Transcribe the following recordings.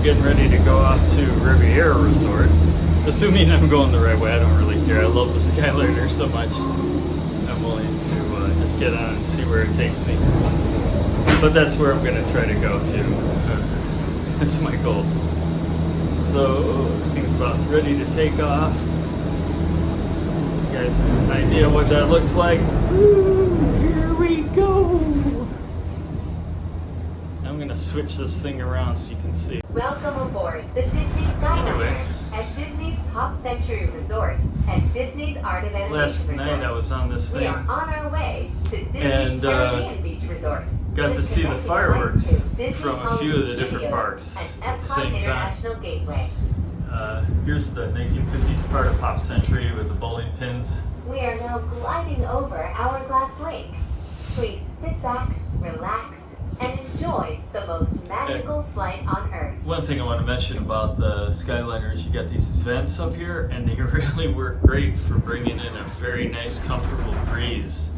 getting ready to go off to Riviera Resort. Assuming I'm going the right way, I don't really care. I love the Skyliner so much. I'm willing to just get on and see where it takes me. But that's where I'm going to try to go to. That's my goal. So, it seems about ready to take off. You guys have an idea what that looks like? Woo, here we go! I'm going to switch this thing around so you can see. Welcome aboard the Disney Skyliner at Disney's Pop Century Resort and Disney's Art of Animation Last Resort. night I was on this We thing are on our way to Disney's and Caribbean Beach Resort. got to see the Connecting fireworks Disney from a Hollywood few of the different Studios parks and at the Epcot same time. International Gateway. Here's the 1950s part of Pop Century with the bowling pins. We are now gliding over Hourglass Lake. Please sit back, relax, and enjoy the most magical flight on Earth. One thing I want to mention about the Skyliner is you got these vents up here, and they really work great for bringing in a very nice, comfortable breeze.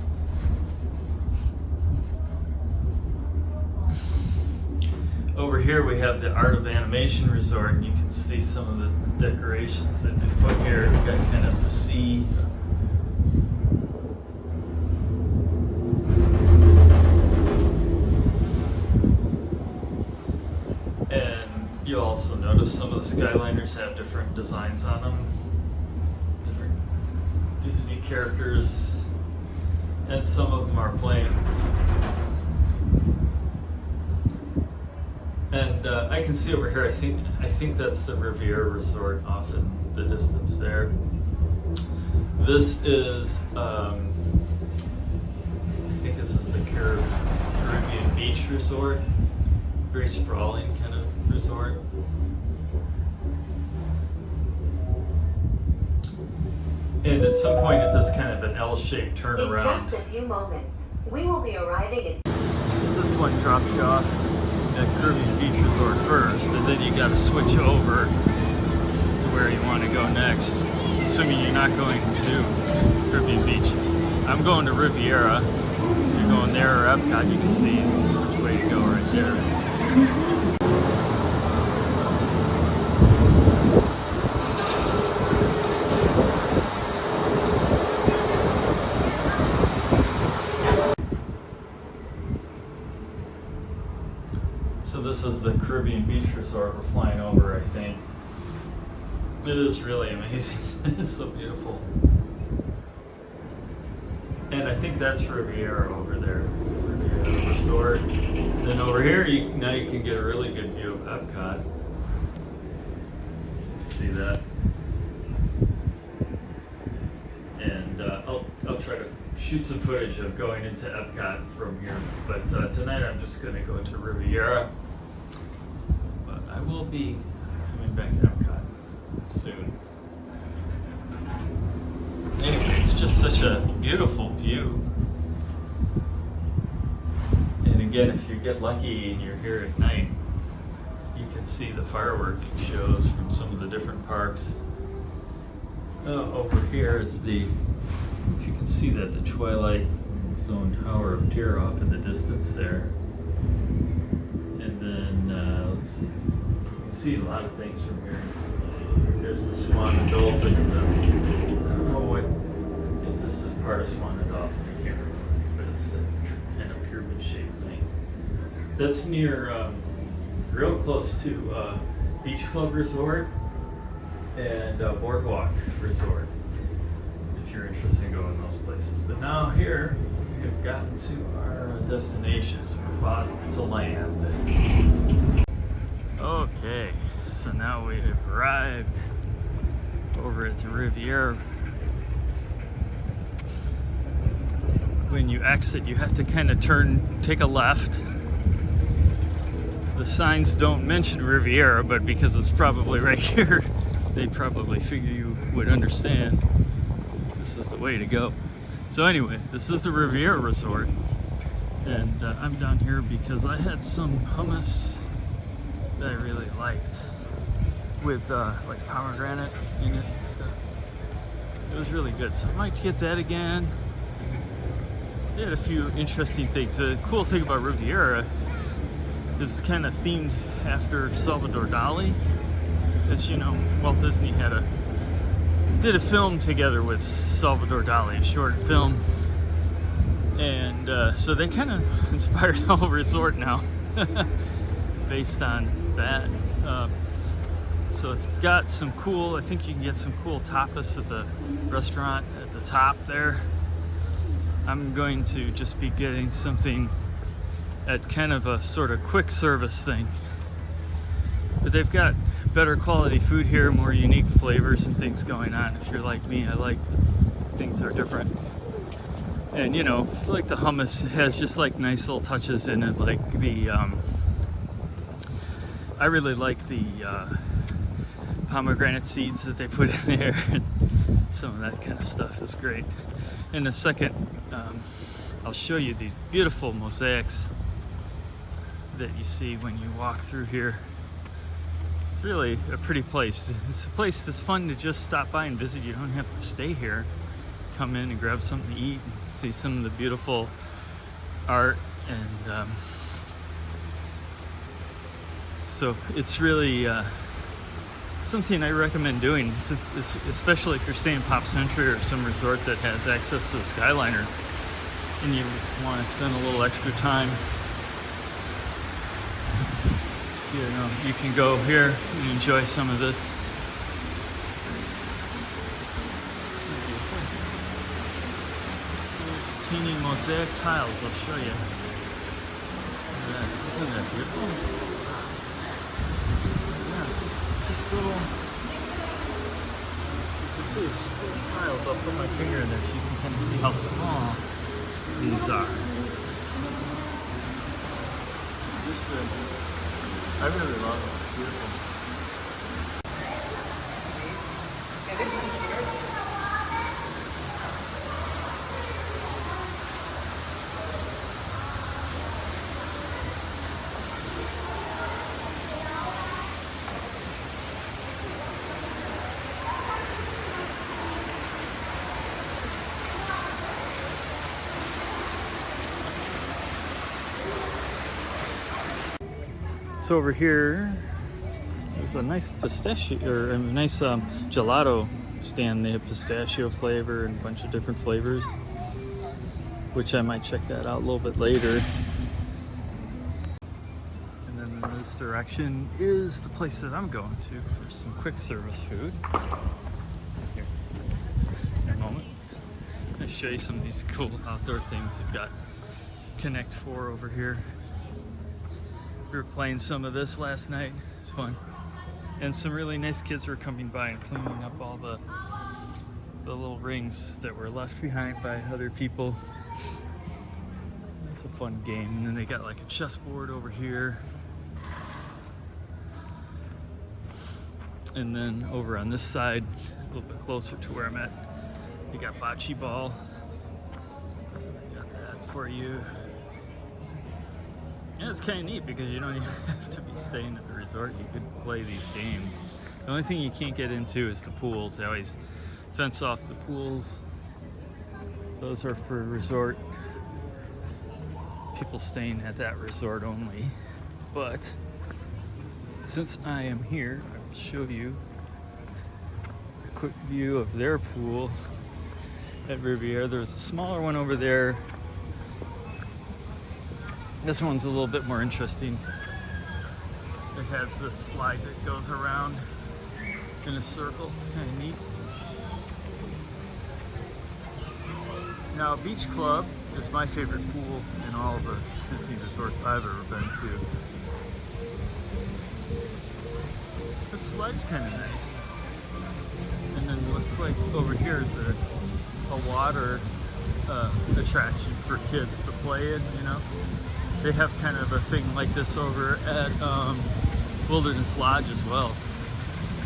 Over here we have the Art of Animation Resort, and you can see some of the decorations that they put here. We got kind of the sea. And you'll also notice some of the Skyliners have different designs on them. Different Disney characters. And some of them are plain. And I can see over here, I think that's the Riviera Resort off in the distance there. This is, I think this is the Caribbean Beach Resort. Very sprawling kind of resort. And at some point it does kind of an L-shaped turnaround. In just a few moments, we will be arriving at... So this one drops you off at Caribbean Beach Resort first, and then you got to switch over to where you want to go next, assuming you're not going to Caribbean Beach. I'm going to Riviera. If you're going there or Epcot, you can see which way to go right there. So this is the Caribbean Beach Resort we're flying over, I think. It is really amazing. It's so beautiful. And I think that's Riviera over there. Riviera Resort. And then over here, now you can get a really good view of Epcot. You can see that. And I'll try to shoot some footage of going into Epcot from here. But tonight I'm just going to go to Riviera. But I will be coming back to Epcot soon. Anyway, it's just such a beautiful view. And again, if you get lucky and you're here at night, you can see the fireworks shows from some of the different parks. Over here is the, if you can see that, the Twilight Zone Tower of Terror off in the distance there. And then, let's see, you can see a lot of things from here. There's the Swan and Dolphin, and I don't know if this is part of Swan and Dolphin, I can't remember, but it's a kind of pyramid shaped thing. That's near, real close to Beach Club Resort and Boardwalk Resort, if you're interested in going those places. But now here, we've gotten to our destination, so we're about to land. Okay, so now we have arrived over at the Riviera. When you exit, you have to kind of take a left. The signs don't mention Riviera, but because it's probably right here, they probably figure you would understand this is the way to go. So anyway, this is the Riviera Resort, and I'm down here because I had some hummus that I really liked with like pomegranate in it and stuff. It was really good, so I might get that again. They had a few interesting things. The cool thing about Riviera is kind of themed after Salvador Dali. As you know, Walt Disney did a film together with Salvador Dali, a short film. And so they kind of inspired the whole resort now based on that. So it's got some cool, I think you can get some cool tapas at the restaurant at the top there. I'm going to just be getting something at kind of a sort of quick service thing. But they've got better quality food here, more unique flavors and things going on. If you're like me, I like things that are different. And you know, like the hummus has just like nice little touches in it, like the I really like the pomegranate seeds that they put in there. Some of that kind of stuff is great. In a second, I'll show you these beautiful mosaics that you see when you walk through here. It's really a pretty place. It's a place that's fun to just stop by and visit. You don't have to stay here. Come in and grab something to eat, and see some of the beautiful art, and so it's really something I recommend doing, especially if you're staying in Pop Century or some resort that has access to the Skyliner and you want to spend a little extra time. You know, you can go here and enjoy some of this. Teeny mosaic tiles, I'll show you. Isn't that beautiful? Yeah, just little, you can see it's just little tiles. I'll put my finger in there so you can kind of see how small these are. I really love it, it's beautiful. So over here, there's a nice pistachio, or a nice gelato stand. They have pistachio flavor and a bunch of different flavors, which I might check that out a little bit later. And then in this direction is the place that I'm going to for some quick service food. Here, in a moment. I'll show you some of these cool outdoor things. They've got Connect 4 over here. We were playing some of this last night. It's fun. And some really nice kids were coming by and cleaning up all the little rings that were left behind by other people. It's a fun game. And then they got like a chessboard over here. And then over on this side, a little bit closer to where I'm at, you got bocce ball. So I got that for you. Yeah, it's kind of neat because you don't even have to be staying at the resort. You could play these games. The only thing you can't get into is the pools. They always fence off the pools. Those are for resort people staying at that resort only. But since I am here, I will show you a quick view of their pool at Riviera. There's a smaller one over there. This one's a little bit more interesting. It has this slide that goes around in a circle. It's kind of neat. Now, Beach Club is my favorite pool in all the Disney resorts I've ever been to. This slide's kind of nice. And then it looks like over here is a water attraction for kids to play in, you know. They have kind of a thing like this over at Wilderness Lodge as well,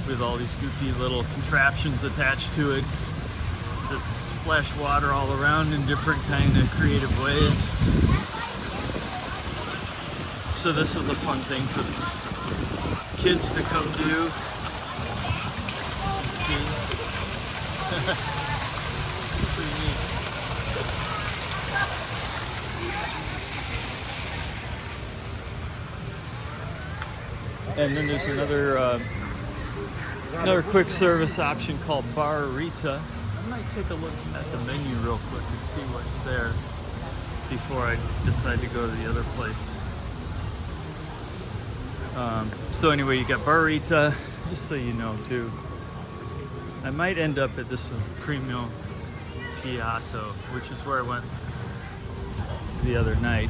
with all these goofy little contraptions attached to it that splash water all around in different kind of creative ways. So this is a fun thing for the kids to come do and see. It's pretty neat. And then there's another quick service option called Bar Rita. I might take a look at the menu real quick and see what's there before I decide to go to the other place. So anyway, you got Bar Rita, just so you know too. I might end up at this Premium Piatto, which is where I went the other night.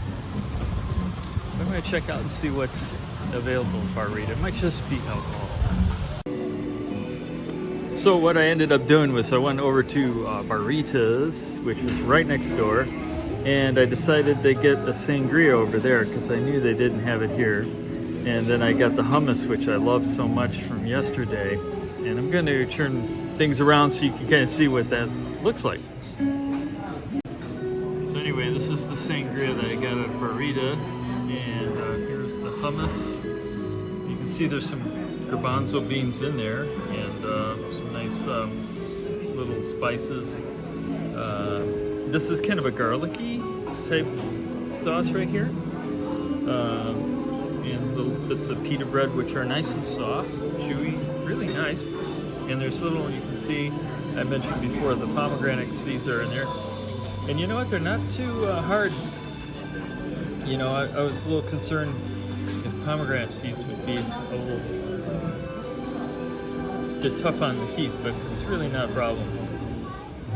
I'm going to check out and see what's available in Bar Rita. It might just be alcohol. So what I ended up doing was I went over to Bar Rita's, which was right next door, and I decided to get a sangria over there because I knew they didn't have it here. And then I got the hummus, which I love so much from yesterday. And I'm going to turn things around so you can kind of see what that looks like. So anyway, this is the sangria that I got at Bar Rita, and here's the hummus. You can see there's some garbanzo beans in there, and some nice little spices. This is kind of a garlicky type sauce right here, and little bits of pita bread, which are nice and soft, chewy, really nice. And there's little, you can see, I mentioned before, the pomegranate seeds are in there. And you know what, they're not too hard. You know, I was a little concerned if pomegranate seeds would be a little bit tough on the teeth, but it's really not a problem.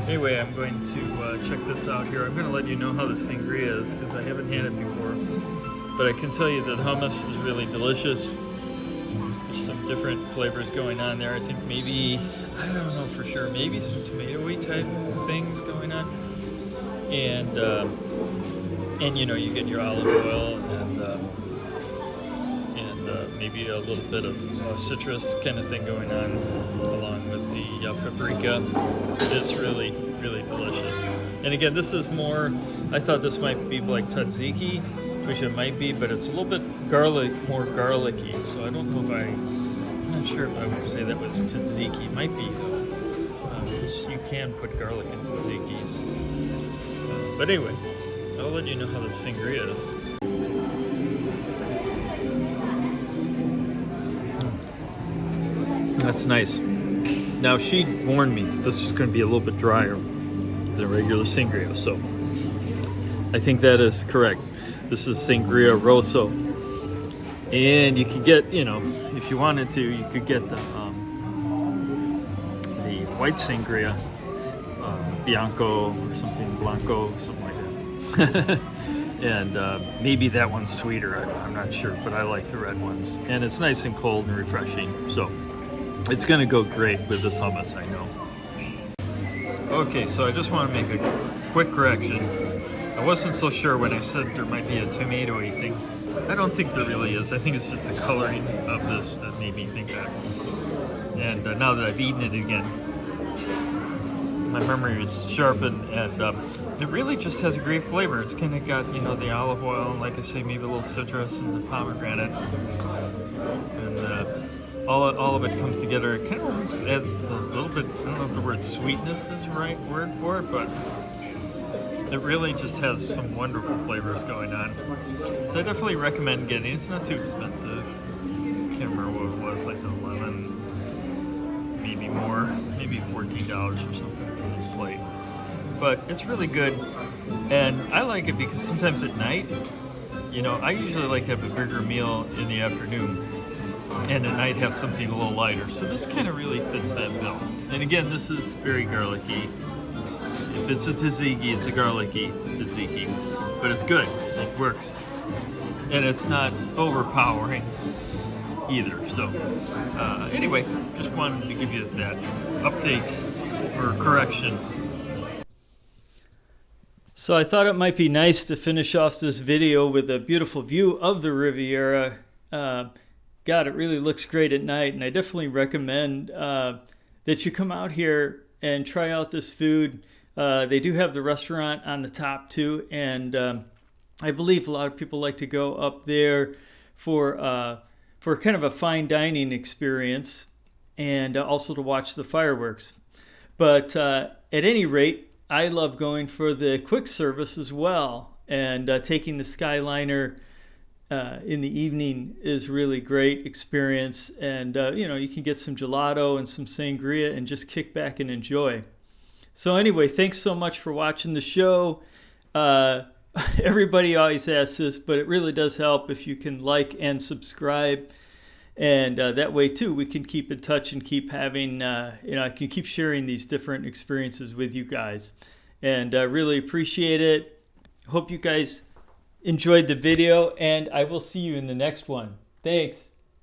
Anyway, I'm going to check this out here. I'm going to let you know how the sangria is because I haven't had it before. But I can tell you that hummus is really delicious. There's some different flavors going on there. I think maybe, I don't know for sure, maybe some tomato-y type things going on. And you know, you get your olive oil and maybe a little bit of citrus kind of thing going on along with the paprika. It's really, really delicious. And again, this is more, I thought this might be like tzatziki, which it might be, but it's a little bit more garlicky. So I don't know if I'm not sure if I would say that was tzatziki. It might be though, because you can put garlic in tzatziki. But anyway, I'll let you know how the sangria is. That's nice. Now she warned me that this is going to be a little bit drier than regular sangria, so I think that is correct. This is Sangria Rosso, and you could get, you know, if you wanted to, you could get the white sangria, Bianco or something, Blanco, something like that. And maybe that one's sweeter, I'm not sure, but I like the red ones. And it's nice and cold and refreshing, so it's gonna go great with this hummus, I know. Okay, so I just want to make a quick correction. I wasn't so sure when I said there might be a tomato-y thing. I don't think there really is. I think it's just the coloring of this that made me think that. And now that I've eaten it again, my memory is sharpened, and it really just has a great flavor. It's kind of got, you know, the olive oil, and like I say, maybe a little citrus and the pomegranate, and all of it comes together. It kind of almost adds a little bit, I don't know if the word sweetness is the right word for it, but it really just has some wonderful flavors going on. So I definitely recommend getting it. It's not too expensive. Can't remember what it was, like 11, maybe more, maybe $14 or something for this plate. But it's really good, and I like it because sometimes at night, you know, I usually like to have a bigger meal in the afternoon, and at night have something a little lighter. So this kind of really fits that bill. And again, this is very garlicky. If it's a tzatziki, it's a garlicky tzatziki, but it's good. It works, and it's not overpowering either. So anyway, just wanted to give you that update or correction. So I thought it might be nice to finish off this video with a beautiful view of the Riviera. God, it really looks great at night, and I definitely recommend that you come out here and try out this food. They do have the restaurant on the top too, and I believe a lot of people like to go up there for kind of a fine dining experience, and also to watch the fireworks. But at any rate, I love going for the quick service as well, and taking the Skyliner in the evening is really great experience. And, you can get some gelato and some sangria and just kick back and enjoy. So anyway, thanks so much for watching the show. Everybody always asks this, but it really does help if you can like and subscribe. And that way, too, we can keep in touch and keep having, I can keep sharing these different experiences with you guys. And I really appreciate it. Hope you guys enjoyed the video, and I will see you in the next one. Thanks.